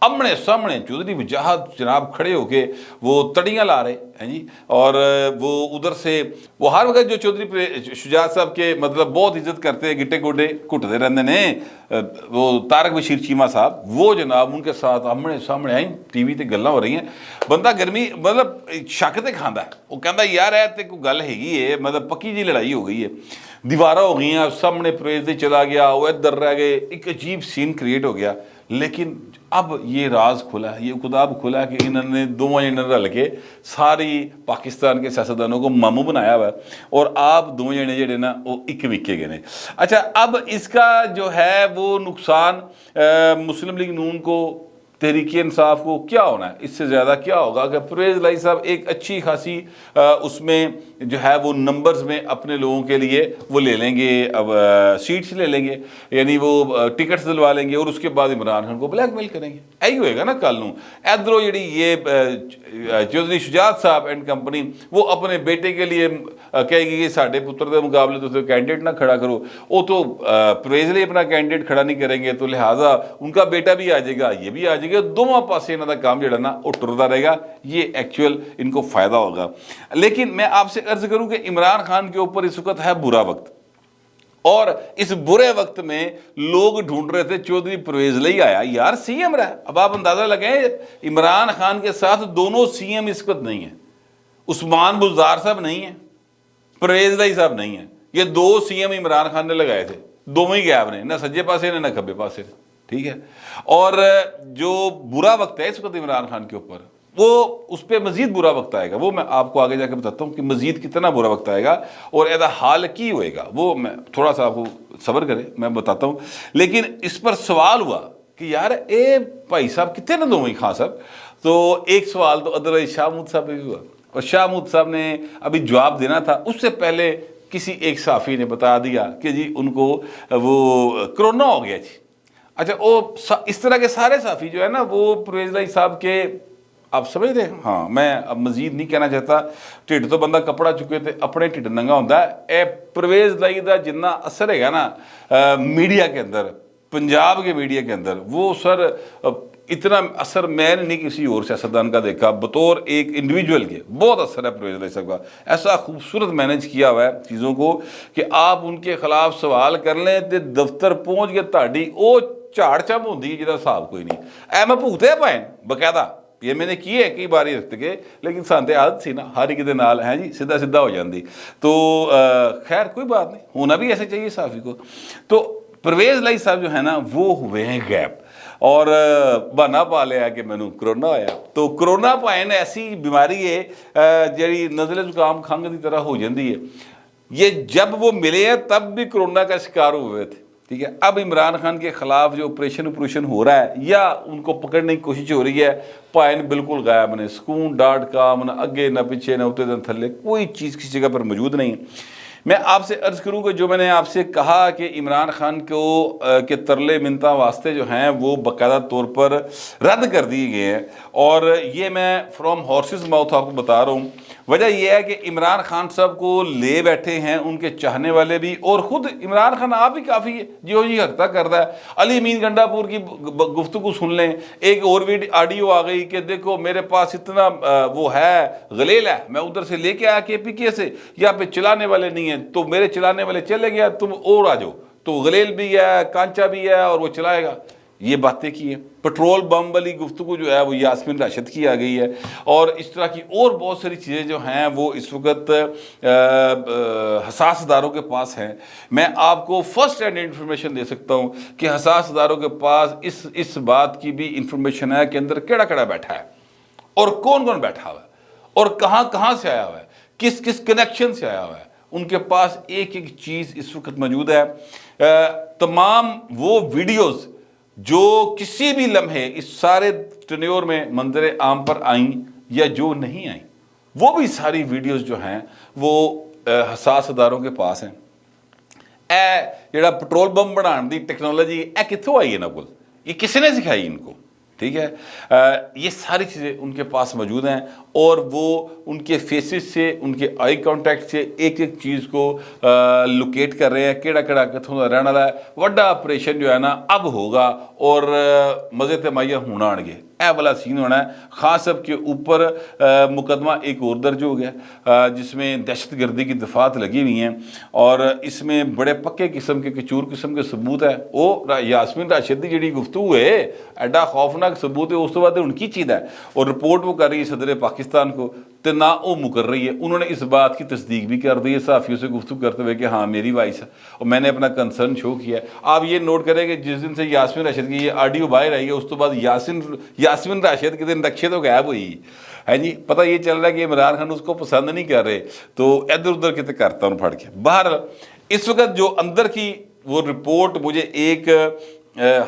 آمنے سامنے چودھری وجاہت جناب کھڑے ہو کے وہ تڑیاں لا رہے ہیں جی، اور وہ ادھر سے وہ ہر وقت جو چودھری شجاعت صاحب کے مطلب بہت عزت کرتے ہیں، گٹے گوڈے گھٹتے رہتے ہیں، وہ طارق بشیر چیمہ صاحب، وہ جناب ان کے ساتھ آمنے سامنے آئیں، ٹی وی تے گلاں ہو رہی ہیں، بندہ گرمی مطلب شک تے کھاندا ہے، وہ کہندا یار اے تے کوئی گل ہیگی ہے، مطلب پکی جی لڑائی ہو گئی ہے، دیوارہ ہو گئی ہیں، سامنے پرویز دے چلا گیا، وہ ادھر رہ گئے، ایک عجیب سین کریٹ ہو گیا۔ لیکن اب یہ راز کھلا ہے، یہ خداب کھلا ہے کہ انہوں نے دونوں جنے رل کے ساری پاکستان کے سیاستدانوں کو ماموں بنایا ہوا ہے، اور آپ دونوں جنے جڑے نا وہ ایک وکے گئے نے۔ اچھا، اب اس کا جو ہے وہ نقصان مسلم لیگ نون کو، تحریک انصاف کو کیا ہونا ہے؟ اس سے زیادہ کیا ہوگا کہ پرویز الہی صاحب ایک اچھی خاصی اس میں جو ہے وہ نمبرز میں اپنے لوگوں کے لیے وہ لے لیں گے، اب سیٹس لے لیں گے، یعنی وہ ٹکٹس دلوا لیں گے، اور اس کے بعد عمران خان کو بلیک میل کریں گے۔ یہی ہوئے گا نا کل نوں ادھروں جڑی یہ چودھری شجاعت صاحب اینڈ کمپنی وہ اپنے بیٹے کے لیے کہے گی کہ ساڈے پتر کے مقابلے تو کینڈیڈیٹ نہ کھڑا کرو، وہ تو پرویز الہی اپنا کینڈیڈیٹ کھڑا نہیں کریں گے، تو لہٰذا ان کا بیٹا بھی آ جائے گا، یہ بھی آ جائے گا، دونوں پاسے انہوں کا کام جڑا نا وہ ٹرتا رہے گا، یہ ایکچوئل ان کو فائدہ ہوگا۔ لیکن میں آپ سے عرض کروں کہ عمران خان کے اوپر اس وقت ہے برا وقت، اور اس برے وقت میں لوگ ڈھونڈ رہے تھے چودھری پرویز الہی آیا یار سی ایم رہا ہے۔ اب آپ اندازہ لگائیں عمران خان کے ساتھ دونوں سی ایم اس وقت نہیں ہیں، عثمان بزدار صاحب نہیں ہیں، پرویز الہی صاحب نہیں ہیں، یہ دو سی ایم عمران خان نے لگائے تھے، دونوں ہی غائب نے، نہ سجے پاسے نے نہ کھبے پاسے نے، ٹھیک ہے۔ اور جو برا وقت ہے اس وقت عمران خان کے اوپر، وہ اس پہ مزید برا وقت آئے گا، وہ میں آپ کو آگے جا کے بتاتا ہوں کہ مزید کتنا برا وقت آئے گا اور ایسا حال کی ہوئے گا، وہ میں تھوڑا سا آپ کو صبر کریں میں بتاتا ہوں۔ لیکن اس پر سوال ہوا کہ یار اے بھائی صاحب کتنے نہ دونوں ہی خان صاحب، تو ایک سوال تو ادروائز شاہ محمود صاحب بھی ہوا، اور شاہ محمود صاحب نے ابھی جواب دینا تھا، اس سے پہلے کسی ایک صحافی نے بتا دیا کہ جی ان کو وہ کرونا ہو گیا جی۔ اچھا، وہ اس طرح کے سارے صحافی جو ہے نا وہ پرویز الہی صاحب کے، آپ سمجھ رہے ہیں، ہاں میں اب مزید نہیں کہنا چاہتا، ٹھڈ تو بندہ کپڑا چکے تھے اپنے ٹھڈ ننگا ہوتا ہے، اے پرویز الہی دا جنہ اثر ہے گا نا میڈیا کے اندر، پنجاب کے میڈیا کے اندر، وہ سر اتنا اثر میں نے نہیں کسی اور سیاستدان کا دیکھا، بطور ایک انڈیویجول کے بہت اثر ہے پرویز الہی صاحب کا، ایسا خوبصورت مینج کیا ہوا ہے چیزوں کو کہ آپ ان کے خلاف سوال کر لیں تو دفتر پہنچ کے تاڑی او جھاڑ چم ہوندی ہے جہاں صاحب کوئی نہیں، اے میں بھوتے پائیں باقاعدہ، یہ میں نے کی ہے کئی باری رکھتے کے، لیکن سانتے عادت سی نا ہر ایک دے نال ہے جی سیدھا سیدھا ہو جاندی، تو خیر کوئی بات نہیں، ہونا بھی ایسے چاہیے صحافی کو۔ تو پرویز الہی صاحب جو ہے نا وہ ہوئے ہیں غائب، اور بہانا پا لیا کہ میں نے کرونا ہویا، تو کرونا پائن ایسی بیماری ہے جی نزلے زکام کھنگ کی طرح ہو جاندی ہے، یہ جب وہ ملے ہیں تب بھی کرونا کا شکار ہوئے تھے، ٹھیک ہے۔ اب عمران خان کے خلاف جو آپریشن ہو رہا ہے یا ان کو پکڑنے کی کوشش ہو رہی ہے، پائن بالکل غائب نے، سکون ڈاٹ کام نہ اگے نہ پیچھے نہ اتنے نہ تھلے، کوئی چیز کسی جگہ پر موجود نہیں۔ میں آپ سے عرض کروں کہ جو میں نے آپ سے کہا کہ عمران خان کو کے ترلے منتاں واسطے جو ہیں وہ باقاعدہ طور پر رد کر دیے گئے ہیں، اور یہ میں فرام ہارسز ماؤتھ آپ کو بتا رہا ہوں۔ وجہ یہ ہے کہ عمران خان صاحب کو لے بیٹھے ہیں ان کے چاہنے والے بھی، اور خود عمران خان آپ بھی کافی جی حرکت کرتا ہے۔ علی امین گنڈا پور کی گفتگو سن لیں، ایک اور آڈیو آ گئی کہ دیکھو میرے پاس اتنا وہ ہے غلیل ہے، میں ادھر سے لے کے آیا کے پی کے سے، یہاں پہ چلانے والے نہیں ہیں، تو میرے چلانے والے چلے گیا، تم اور آ جاؤ، تو غلیل بھی ہے، کانچا بھی ہے، اور وہ چلائے گا۔ یہ باتیں کی ہیں۔ پٹرول بم والی گفتگو جو ہے وہ یاسمین راشد کی آ گئی ہے، اور اس طرح کی اور بہت ساری چیزیں جو ہیں وہ اس وقت حساس اداروں کے پاس ہیں۔ میں آپ کو فرسٹ ہینڈ انفارمیشن دے سکتا ہوں کہ حساس اداروں کے پاس اس بات کی بھی انفارمیشن ہے کہ اندر کیڑا کیڑا بیٹھا ہے، اور کون کون بیٹھا ہوا ہے، اور کہاں کہاں سے آیا ہوا ہے، کس کس کنیکشن سے آیا ہوا ہے۔ ان کے پاس ایک ایک چیز اس وقت موجود ہے۔ تمام وہ ویڈیوز جو کسی بھی لمحے اس سارے ٹنیور میں منظر عام پر آئیں یا جو نہیں آئیں، وہ بھی ساری ویڈیوز جو ہیں وہ حساس اداروں کے پاس ہیں۔ جڑا پٹرول بم بنان دی ٹیکنالوجی اے کتھوں آئی ہے نا کل، یہ کس نے سکھائی ان کو، ٹھیک ہے. یہ ساری چیزیں ان کے پاس موجود ہیں اور وہ ان کے فیسز سے, ان کے آئی کانٹیکٹ سے ایک ایک چیز کو لوکیٹ کر رہے ہیں. کیڑا کیڑا کتوں کا رہنے والا ہے. وڈا آپریشن جو ہے نا اب ہوگا اور مزے تے مائیا ہونا آن گے. اے والا سین ہونا ہے. خان صاحب کے اوپر مقدمہ ایک اور درج ہو گیا جس میں دہشت گردی کی دفعات لگی ہوئی ہیں اور اس میں بڑے پکے قسم کے کچور قسم کے ثبوت ہے. وہ یاسمین راشد کی جڑی گفتگو ہے ایڈا خوفناک ثبوت ہے, اس تو بعد ان کی چیز ہے اور رپورٹ وہ کر رہی ہے صدر پاکستان کو تو نہ وہ مکر رہی ہے. انہوں نے اس بات کی تصدیق بھی کر دی ہے صحافیوں سے گفتگو کرتے ہوئے کہ ہاں میری وائس ہے اور میں نے اپنا کنسرن شو کیا ہے. آپ یہ نوٹ کریں کہ جس دن سے یاسمین راشد کی یہ آڈیو باہر آئی ہے اس تو بعد یاسمین راشد کے دن رکشے تو غائب ہوئی ہے جی. پتہ یہ چل رہا ہے کہ عمران خان اس کو پسند نہیں کر رہے تو ادھر ادھر کتے کرتا ہوں پھڑ کے. باہر اس وقت جو اندر کی وہ رپورٹ مجھے ایک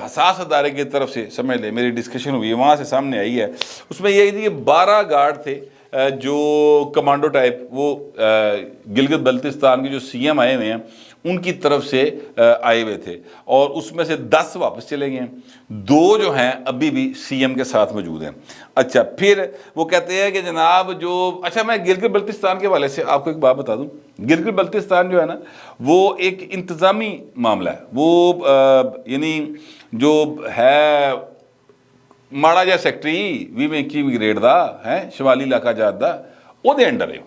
حساس ادارے کی طرف سے سمجھ لیں میری ڈسکشن ہوئی ہے وہاں سے سامنے آئی ہے. اس میں یہ کہ 12 گارڈ تھے جو کمانڈو ٹائپ وہ گلگت بلتستان کے جو سی ایم آئے ہوئے ہیں ان کی طرف سے آئے ہوئے تھے اور اس میں سے 10 واپس چلے گئے ہیں. 2 جو ہیں ابھی بھی سی ایم کے ساتھ موجود ہیں. اچھا پھر وہ کہتے ہیں کہ جناب جو اچھا میں گلگت بلتستان کے حوالے سے آپ کو ایک بات بتا دوں. گلگت بلتستان جو ہے نا وہ ایک انتظامی معاملہ ہے. وہ یعنی جو ہے ماڑا جا سیکٹری بھی میں کی گریڈ دا ہے شمالی علاقہ جات دا وہ دے انڈر ہے.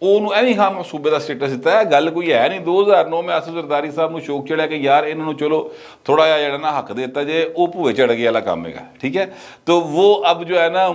وہ ایویں خام صوبے کا سٹیٹس دیتا ہے. گل کوئی ہے نہیں. 2009 میں آصف زرداری صاحب نے شوق چڑھیا کہ یار انہوں چلو تھوڑا جہا جڑا نا حق دیتا جے وہ بھوئے چڑھ گیا والا کام ہے. ٹھیک ہے تو وہ اب جو ہے نا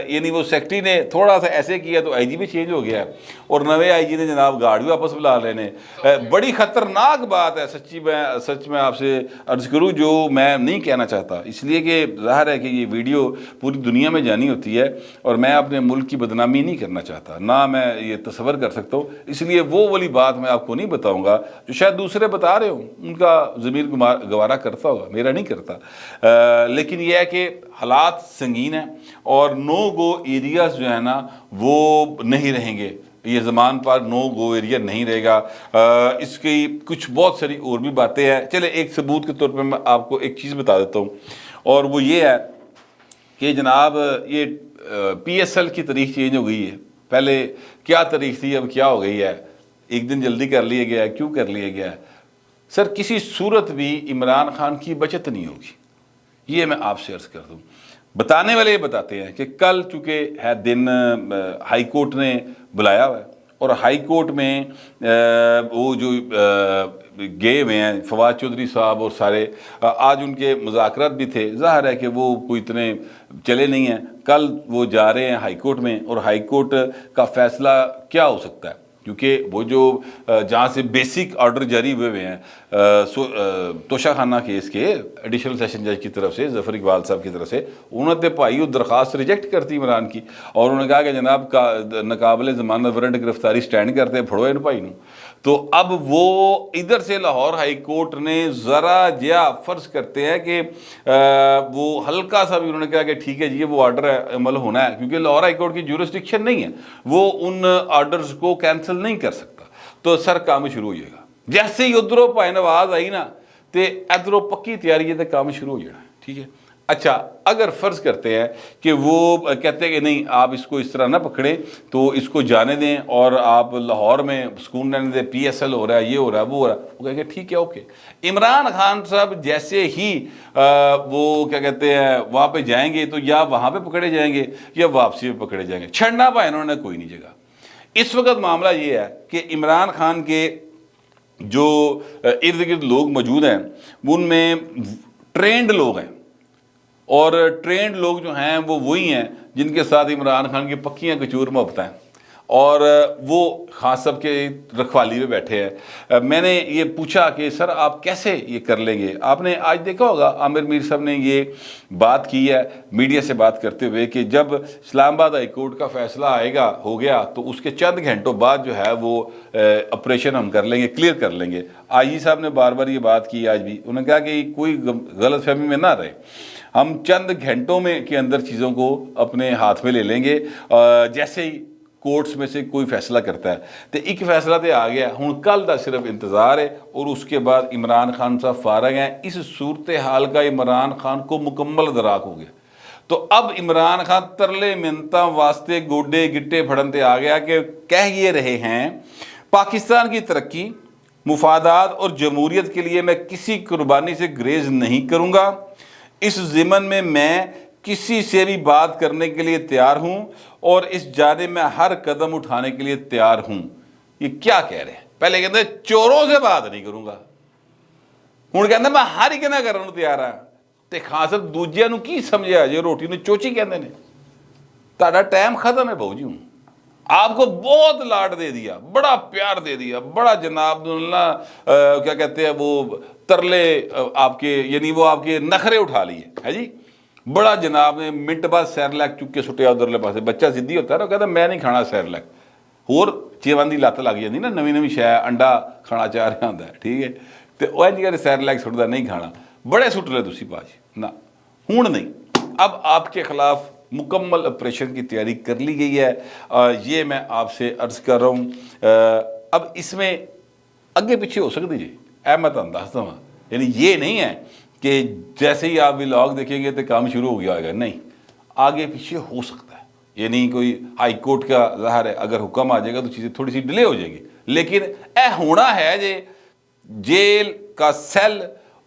یعنی وہ سیکٹری نے تھوڑا سا ایسے کیا تو آئی جی بھی چینج ہو گیا ہے اور نوے آئی جی نے جناب گارڈ بھی واپس بلا رہے ہیں. بڑی خطرناک بات ہے سچ میں آپ سے عرض کروں جو میں نہیں کہنا چاہتا اس لیے کہ ظاہر ہے کہ یہ ویڈیو پوری دنیا میں جانی ہوتی ہے اور میں اپنے ملک کی بدنامی نہیں کرنا چاہتا نہ میں یہ تصور کر سکتا ہوں. اس لیے وہ والی بات میں آپ کو نہیں بتاؤں گا جو شاید دوسرے بتا رہے ہوں ان کا ضمیر گوارا کرتا ہوگا میرا نہیں کرتا. لیکن یہ ہے کہ حالات سنگین ہیں اور نو گو ایریاز جو ہے نا وہ نہیں رہیں گے. یہ زمان پر نو گو ایریا نہیں رہے گا. اس کی کچھ بہت ساری اور بھی باتیں ہیں. چلے ایک ثبوت کے طور پہ میں آپ کو ایک چیز بتا دیتا ہوں اور وہ یہ ہے کہ جناب یہ پی ایس ایل کی تاریخ چینج ہو گئی ہے. پہلے کیا تاریخ تھی اب کیا ہو گئی ہے. ایک دن جلدی کر لیا گیا ہے. کیوں کر لیا گیا ہے سر؟ کسی صورت بھی عمران خان کی بچت نہیں ہوگی. یہ میں آپ سے عرض کر دوں. بتانے والے یہ بتاتے ہیں کہ کل چونکہ ہے دن ہائی کورٹ نے بلایا ہوا ہے اور ہائی کورٹ میں وہ جو گئے ہوئے ہیں فواد چودھری صاحب اور سارے آج ان کے مذاکرات بھی تھے. ظاہر ہے کہ وہ کوئی اتنے چلے نہیں ہیں. کل وہ جا رہے ہیں ہائی کورٹ میں اور ہائی کورٹ کا فیصلہ کیا ہو سکتا ہے کیونکہ وہ جو جہاں سے بیسک آرڈر جاری ہوئے ہیں توشہ خانہ کیس کے ایڈیشنل سیشن جج کی طرف سے ظفر اقبال صاحب کی طرف سے انہوں نے بھائی وہ درخواست ریجیکٹ کرتی عمران کی اور انہوں نے کہا کہ جناب ناقابل ضمانت وارنٹ گرفتاری سٹینڈ کرتے پھڑو ان بھائی نو. تو اب وہ ادھر سے لاہور ہائی کورٹ نے ذرا جیا فرض کرتے ہیں کہ وہ ہلکا سا بھی انہوں نے کہا کہ ٹھیک ہے جی وہ آرڈر عمل ہونا ہے کیونکہ لاہور ہائی کورٹ کی جورسڈکشن نہیں ہے. وہ ان آرڈرز کو کینسل نہیں کر سکتا. تو سر کام شروع ہو جائے گا. جیسے ہی ادھروں پائن آواز آئی نا تو ادھروں پکی تیاری ہے تو کام شروع ہو جانا ہے. ٹھیک ہے. اچھا اگر فرض کرتے ہیں کہ وہ کہتے ہیں کہ نہیں آپ اس کو اس طرح نہ پکڑیں تو اس کو جانے دیں اور آپ لاہور میں سکون رہنے دیں. پی ایس ایل ہو رہا ہے یہ ہو رہا ہے وہ ہو رہا ہے. وہ کہیں گے ٹھیک ہے اوکے. عمران خان صاحب جیسے ہی وہ کیا کہتے ہیں وہاں پہ جائیں گے تو یا وہاں پہ پکڑے جائیں گے یا واپسی پہ پکڑے جائیں گے. چھڑنا پائے انہوں نے کوئی نہیں جگہ. اس وقت معاملہ یہ ہے کہ عمران خان کے جو ارد گرد لوگ موجود ہیں ان میں ٹرینڈ لوگ ہیں اور ٹرینڈ لوگ جو ہیں وہ وہی ہیں جن کے ساتھ عمران خان کی پکیاں کچور محبتیں ہیں اور وہ خان صاحب کے رکھوالی میں بیٹھے ہیں. میں نے یہ پوچھا کہ سر آپ کیسے یہ کر لیں گے. آپ نے آج دیکھا ہوگا عامر میر صاحب نے یہ بات کی ہے میڈیا سے بات کرتے ہوئے کہ جب اسلام آباد ہائی کورٹ کا فیصلہ آئے گا ہو گیا تو اس کے چند گھنٹوں بعد جو ہے وہ آپریشن ہم کر لیں گے کلیئر کر لیں گے. آئی جی صاحب نے بار بار یہ بات کی آج بھی. انہوں نے کہا کہ کوئی غلط فہمی میں نہ رہے. ہم چند گھنٹوں میں کے اندر چیزوں کو اپنے ہاتھ میں لے لیں گے جیسے ہی کورٹس میں سے کوئی فیصلہ کرتا ہے. تو ایک فیصلہ تو آ گیا ہوں کل دا صرف انتظار ہے اور اس کے بعد عمران خان صاحب فارغ ہیں. اس صورتحال کا عمران خان کو مکمل ادراک ہو گیا تو اب عمران خان ترلے منتاں واسطے گوڈے گٹے پھڑنتے آ گیا کہ کہہ یہ رہے ہیں پاکستان کی ترقی، مفادات اور جمہوریت کے لیے میں کسی قربانی سے گریز نہیں کروں گا، اس ضمن میں کسی سے بھی بات کرنے کے لیے تیار ہوں اور اس جانب میں ہر قدم اٹھانے کے لیے تیار ہوں۔ یہ کیا کہہ رہے ہیں؟ پہلے کہتے ہیں چوروں سے بات نہیں کروں گا، ہوں کہتے ہیں میں ہر ایک نہ کرنے تیار ہاں۔ تے خاص دوجیاں نو کی سمجھا جی روٹی نو چوچی کہندے نے؟ تہاڈا ٹائم ختم ہے بہو جی، ہوں آپ کو بہت لاڈ دے دیا، بڑا پیار دے دیا، بڑا جناب اللہ کیا کہتے ہیں وہ ترلے آپ کے یعنی وہ آپ کے نخرے اٹھا لیے ہے جی، بڑا جناب نے منٹ بعد سیرلیک چک کے سٹیا ادھرلے پاسے۔ بچہ ضدی ہوتا ہے نا، کہتا میں نہیں کھانا سیرلیک، اور چیوان دی لت لگ جاتی نا، نویں نویں شے انڈا کھانا چاہ رہا ہوندا ہے، ٹھیک ہے، تے وہ انج سیرلیک سٹدا نہیں کھانا، بڑے سٹ لے تسی باجی نہ، ہوں نہیں۔ اب آپ کے خلاف مکمل آپریشن کی تیاری کر لی گئی ہے، یہ میں آپ سے عرض کر رہا ہوں۔ اب اس میں اگے پیچھے ہو سکتی جی، میں تمہیں دستا ہوں، یعنی یہ نہیں ہے کہ جیسے ہی آپ ولاگ دیکھیں گے تو کام شروع ہو گیا ہوگا، نہیں، آگے پیچھے ہو سکتا ہے، یعنی کوئی ہائی کورٹ کا ظاہر ہے اگر حکم آ جائے گا تو چیزیں تھوڑی سی ڈیلے ہو جائیں گی، لیکن ہونا ہے جی جیل کا سیل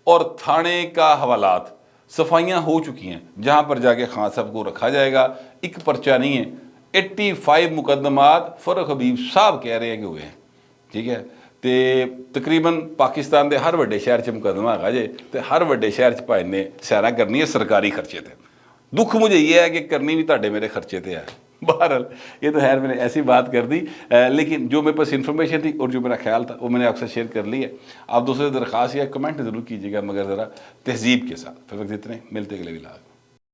اور تھانے کا حوالات صفائیاں ہو چکی ہیں، جہاں پر جا کے خان صاحب کو رکھا جائے گا۔ ایک پرچہ نہیں ہے، 85 مقدمات فرق حبیب صاحب کہہ رہے ہیں کہ ہوئے ہیں، ٹھیک ہے، تے تقریباً پاکستان دے ہر وڈے شہر چ مقدمہ ہے جے، تے ہر وڈے شہر چ بھائی نے سیرا کرنی ہے سرکاری خرچے تے۔ دکھ مجھے یہ ہے کہ کرنی بھی تاڈے میرے خرچے تے ہے۔ بہرحال یہ تو خیر میں نے ایسی بات کر دی، لیکن جو میرے پاس انفارمیشن تھی اور جو میرا خیال تھا وہ میں نے آپ سے شیئر کر لی ہے۔ آپ دوسرے درخواست یا کمنٹ ضرور کیجیے گا، مگر ذرا تہذیب کے ساتھ۔ پھر وقت اتنے ملتے اگلے ولاگ۔